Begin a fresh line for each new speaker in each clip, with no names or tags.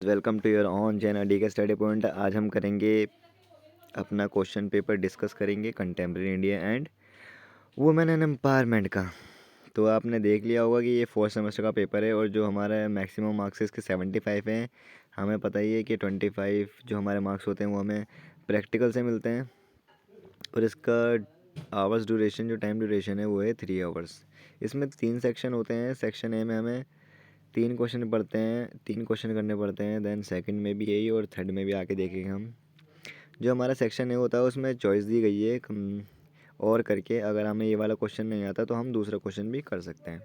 Welcome to your own channel D K study point. आज हम करेंगे अपना क्वेश्चन पेपर डिस्कस करेंगे contemporary India and women and empowerment का। तो आपने देख लिया होगा कि ये फोर्थ सेमेस्टर का पेपर है और जो हमारा मैक्सिमम मार्क्स है इसके 75 हैं। हमें पता ही है कि 25 जो हमारे मार्क्स होते हैं वो हमें प्रैक्टिकल से मिलते हैं और इसका आवर्स ड्यूरेशन जो टाइम ड्यूरेशन है वो है 3 आवर्स। इसमें 3 सेक्शन होते हैं। सेक्शन ए में हमें 3 क्वेश्चन पढ़ते हैं, 3 क्वेश्चन करने पड़ते हैं। देन सेकंड में भी यही और थर्ड में भी आके देखेंगे हम। जो हमारा सेक्शन ए होता है उसमें चॉइस दी गई है और करके, अगर हमें ये वाला क्वेश्चन नहीं आता तो हम दूसरा क्वेश्चन भी कर सकते हैं।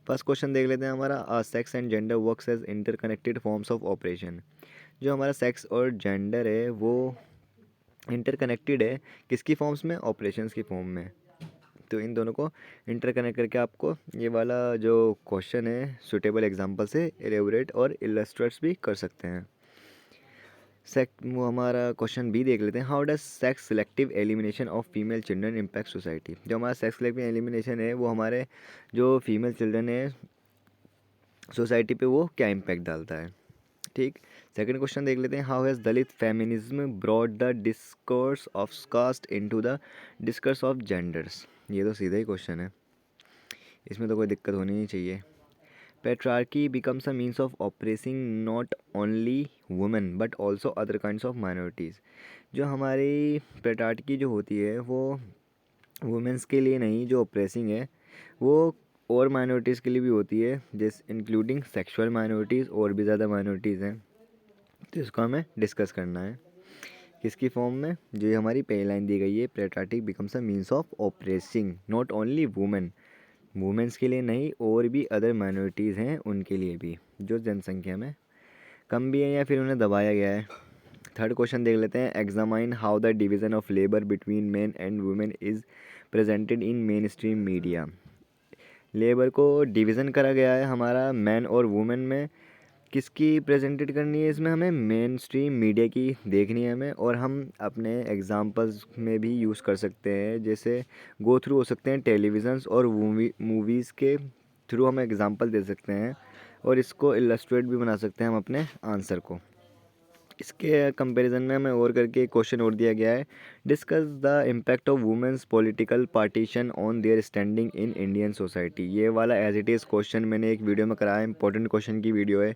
फर्स्ट क्वेश्चन देख लेते हैं हमारा, sex and gender works as interconnected forms of operation. जो हमारा सेक्स और जेंडर है वो इंटरकनेक्टेड है, किसकी फॉर्म्स में? ऑपरेशंस की फॉर्म में। तो इन दोनों को इंटरकनेक्ट करके आपको ये वाला जो क्वेश्चन है सुटेबल एग्जांपल से एलेबोरेट और इलस्ट्रेट्स भी कर सकते हैं। वो हमारा क्वेश्चन बी देख लेते हैं। How does sex selective elimination of female children impact society. जो हमारा सेक्स सिलेक्टिव एलिमिनेशन है वो हमारे जो फीमेल चिल्ड्रन है सोसाइटी पे वो क्या इम्पैक्ट डालता है। ठीक। सेकंड क्वेश्चन देख लेते हैं। How has Dalit feminism brought the discourse of caste into the discourse of genders. ये तो सीधा ही क्वेश्चन है, इसमें तो कोई दिक्कत होनी नहीं चाहिए। Patriarchy becomes a means of oppressing not only women but also other kinds of minorities. जो हमारी पेट्रार्की जो होती है वो वुमेंस के लिए नहीं, जो ऑपरेसिंग है वो और माइनॉरिटीज़ के लिए भी होती है, जिस इंक्लूडिंग सेक्सुअल माइनॉरिटीज़ और भी ज़्यादा माइनॉरिटीज़ हैं। तो इसको हमें डिस्कस करना है किसकी फॉर्म में। जो ये हमारी पहली लाइन दी गई है, patriarchy becomes a means of oppressing not only women, women's के लिए नहीं और भी अदर माइनॉरिटीज़ हैं उनके लिए भी, जो जनसंख्या में कम भी है या फिर उन्हें दबाया गया है। थर्ड क्वेश्चन देख लेते हैं। Examine how the division of labour between main and women is presented in main stream media. Labour को डिवीज़न करा गया है हमारा मैन और वुमेन में, किसकी प्रेजेंटेड करनी है इसमें? हमें मेन स्ट्रीम मीडिया की देखनी है हमें, और हम अपने एग्जांपल्स में भी यूज़ कर सकते हैं, जैसे गो थ्रू हो सकते हैं टेलीविज़न्स और मूवीज़ के थ्रू हम एग्जांपल दे सकते हैं और इसको इलस्ट्रेट भी बना सकते हैं हम अपने आंसर को। इसके कंपैरिजन में हमें और करके एक क्वेश्चन और दिया गया है। Discuss the impact of women's political partition on their standing in Indian society. ये वाला एज इट इज़ क्वेश्चन मैंने एक वीडियो में कराया, इंपॉर्टेंट क्वेश्चन की वीडियो है।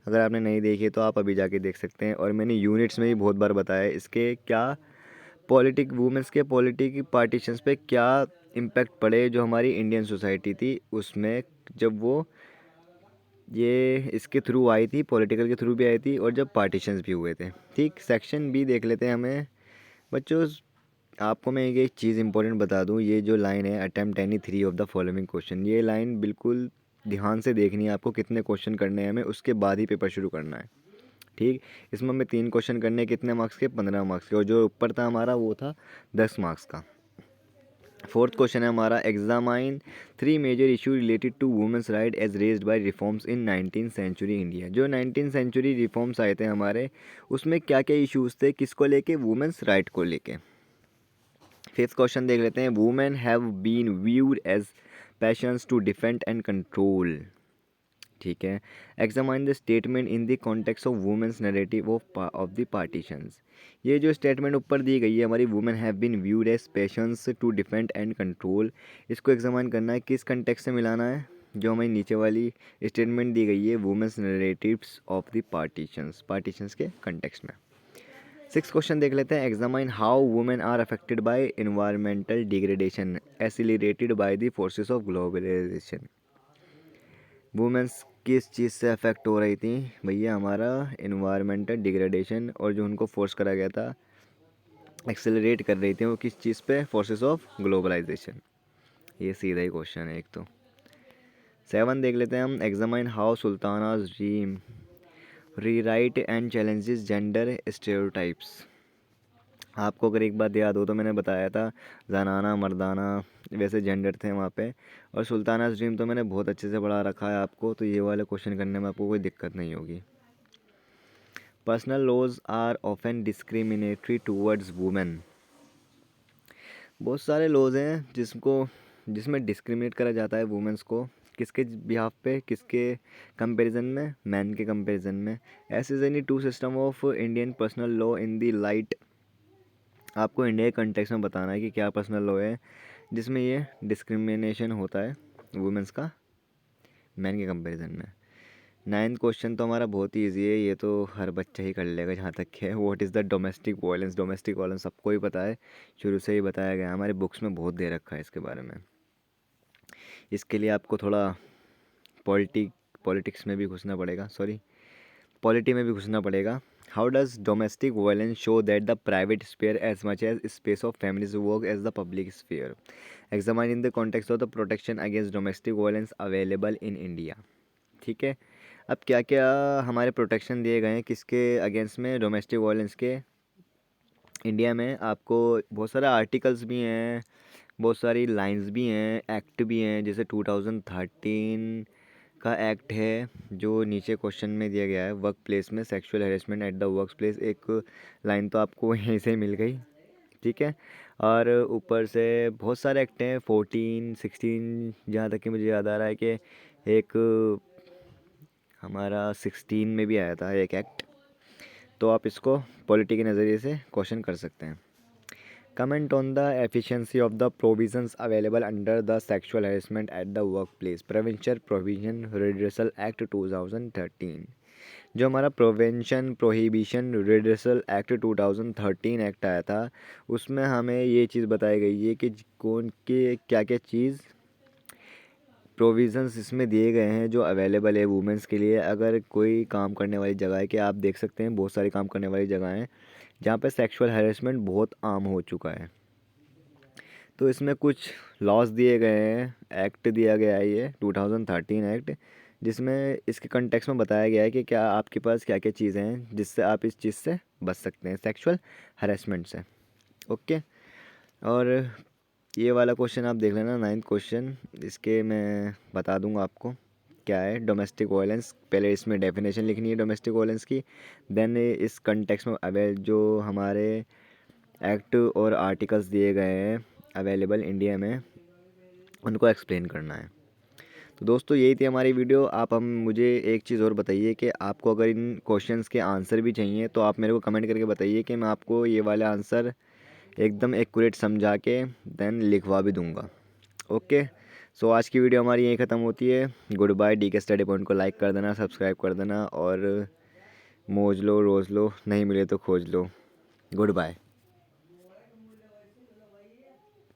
अगर आपने नहीं देखी तो आप अभी जाके देख सकते हैं, और मैंने यूनिट्स में भी बहुत बार बताया है इसके क्या वुमेंस के पॉलिटिक पार्टीशंस पे क्या इम्पैक्ट पड़े जो हमारी इंडियन सोसाइटी थी उसमें, जब वो ये इसके थ्रू आई थी, पॉलिटिकल के थ्रू भी आई थी और जब पार्टीशंस भी हुए थे। ठीक। सेक्शन बी देख लेते हैं हमें। बच्चों आपको मैं एक चीज़ इंपॉर्टेंट बता दूं, ये जो लाइन है attempt any 3 of the following question, ये लाइन बिल्कुल ध्यान से देखनी है आपको। कितने क्वेश्चन करने हैं हमें, उसके बाद ही पेपर शुरू करना है। ठीक। इसमें हमें 3 क्वेश्चन करने हैं, कितने मार्क्स के? 15 मार्क्स के, और जो ऊपर था हमारा वो था 10 मार्क्स का। फोर्थ क्वेश्चन है हमारा, examine 3 major issue related to women's right as raised by reforms in 19th century India. जो 19th सेंचुरी रिफॉर्म्स आए थे हमारे, उसमें क्या क्या इश्यूज़ थे, किसको लेके? वुमेंस राइट को लेके। फिफ्थ क्वेश्चन देख लेते हैं। Women have been viewed as passions to defend and control. ठीक है। Examine the statement in the context of women's narrative of the partitions. ये जो स्टेटमेंट ऊपर दी गई है हमारी, women have been viewed as patience to defend and control, इसको एग्जामाइन करना है, किस कंटेक्स्ट से मिलाना है? जो हमारी नीचे वाली स्टेटमेंट दी गई है women's narratives of the partitions के कंटेक्स्ट में। सिक्स क्वेश्चन देख लेते हैं। Examine how women are affected by environmental degradation escalated by the forces of globalisation. Women's किस चीज़ से अफेक्ट हो रही थी भैया? हमारा इन्वायरमेंटल डिग्रेडेशन, और जो उनको फोर्स करा गया था, एक्सेलरेट कर रही थी वो किस चीज़ पे? Forces of globalisation. ये सीधा ही क्वेश्चन है एक तो। 7 देख लेते हैं हम। Examine how Sultana's dream rewrite and challenges gender stereotypes. आपको अगर एक बात याद हो तो मैंने बताया था जनाना मर्दाना वैसे जेंडर थे वहाँ पे, और सुल्तानाज ड्रीम तो मैंने बहुत अच्छे से पढ़ा रखा है आपको, तो ये वाले क्वेश्चन करने में आपको कोई दिक्कत नहीं होगी। Personal laws are often discriminatory towards women. बहुत सारे लॉज हैं जिसमें डिस्क्रिमिनेट करा जाता है वुमेंस को किसके बिहाफ पे, किसके कंपैरिजन में, मैन के कंपैरिजन में। S is any two system of Indian personal law in the light. आपको इंडिया के कंटेक्स्ट में बताना है कि क्या पर्सनल लॉ है जिसमें ये डिस्क्रिमिनेशन होता है वुमेंस का मैन के कंपैरिजन में। 9th क्वेश्चन तो हमारा बहुत ही ईजी है, ये तो हर बच्चा ही कर लेगा जहाँ तक है। What is the domestic violence. Domestic violence सबको ही पता है, शुरू से ही बताया गया है, हमारे बुक्स में बहुत दे रखा है इसके बारे में। इसके लिए आपको थोड़ा पॉलिटिक्स में भी घुसना पड़ेगा, पॉलिटी में भी घुसना पड़ेगा। How does domestic violence show that the private sphere as much as space of families work as the public sphere. Examine in the context of the protection against domestic violence available in India. ठीक है, अब क्या क्या हमारे protection दिए गए हैं किसके अगेंस्ट में, डोमेस्टिक वायलेंस के इंडिया में। आपको बहुत सारे आर्टिकल्स भी हैं, बहुत सारी लाइंस भी हैं, एक्ट भी हैं। जैसे 2013 का एक्ट है जो नीचे क्वेश्चन में दिया गया है, वर्क प्लेस में sexual harassment at the work place. एक लाइन तो आपको यहीं से मिल गई, ठीक है। और ऊपर से बहुत सारे एक्ट हैं, 14, 16, जहाँ तक कि मुझे याद आ रहा है कि एक हमारा 16 में भी आया था एक एक्ट। तो आप इसको पॉलिटी के नज़रिए से क्वेश्चन कर सकते हैं। Comment on the efficiency of the provisions available under the sexual harassment at the work place prevention provision redressal act 2013। जो हमारा prevention prohibition redressal act 2013 act आया था, उसमें हमें ये चीज़ बताई गई है कि कौन के क्या क्या चीज़ प्रोविज़न्स इसमें दिए गए हैं जो अवेलेबल है वुमेंस के लिए। अगर कोई काम करने वाली जगह है, कि आप देख सकते हैं बहुत सारी काम करने वाली जगह हैं जहाँ पे सेक्सुअल हैरेसमेंट बहुत आम हो चुका है, तो इसमें कुछ लॉज दिए गए हैं, एक्ट दिया गया है ये 2013 एक्ट, जिसमें इसके कंटेक्स्ट में बताया गया है कि क्या आपके पास क्या क्या चीज़ें हैं जिससे आप इस चीज़ से बच सकते हैं, सेक्सुअल हैरेसमेंट से। ओके, और ये वाला क्वेश्चन आप देख लेना 9th क्वेश्चन, इसके मैं बता दूंगा आपको क्या है डोमेस्टिक वायलेंस। पहले इसमें डेफिनेशन लिखनी है डोमेस्टिक वायलेंस की, देन इस कंटेक्स्ट में जो हमारे एक्ट और आर्टिकल्स दिए गए हैं अवेलेबल इंडिया में, उनको एक्सप्लेन करना है। तो दोस्तों यही थी हमारी वीडियो। आप हम मुझे एक चीज़ और बताइए कि आपको अगर इन क्वेश्चंस के आंसर भी चाहिए तो आप मेरे को कमेंट करके बताइए कि मैं आपको ये वाले आंसर एकदम एक्यूरेट समझा के देन लिखवा भी दूंगा। ओके, सो आज की वीडियो हमारी यहीं ख़त्म होती है। Goodbye. DK study point को लाइक कर देना, सब्सक्राइब कर देना, और मौज लो रोज़ लो, नहीं मिले तो खोज लो। Good bye.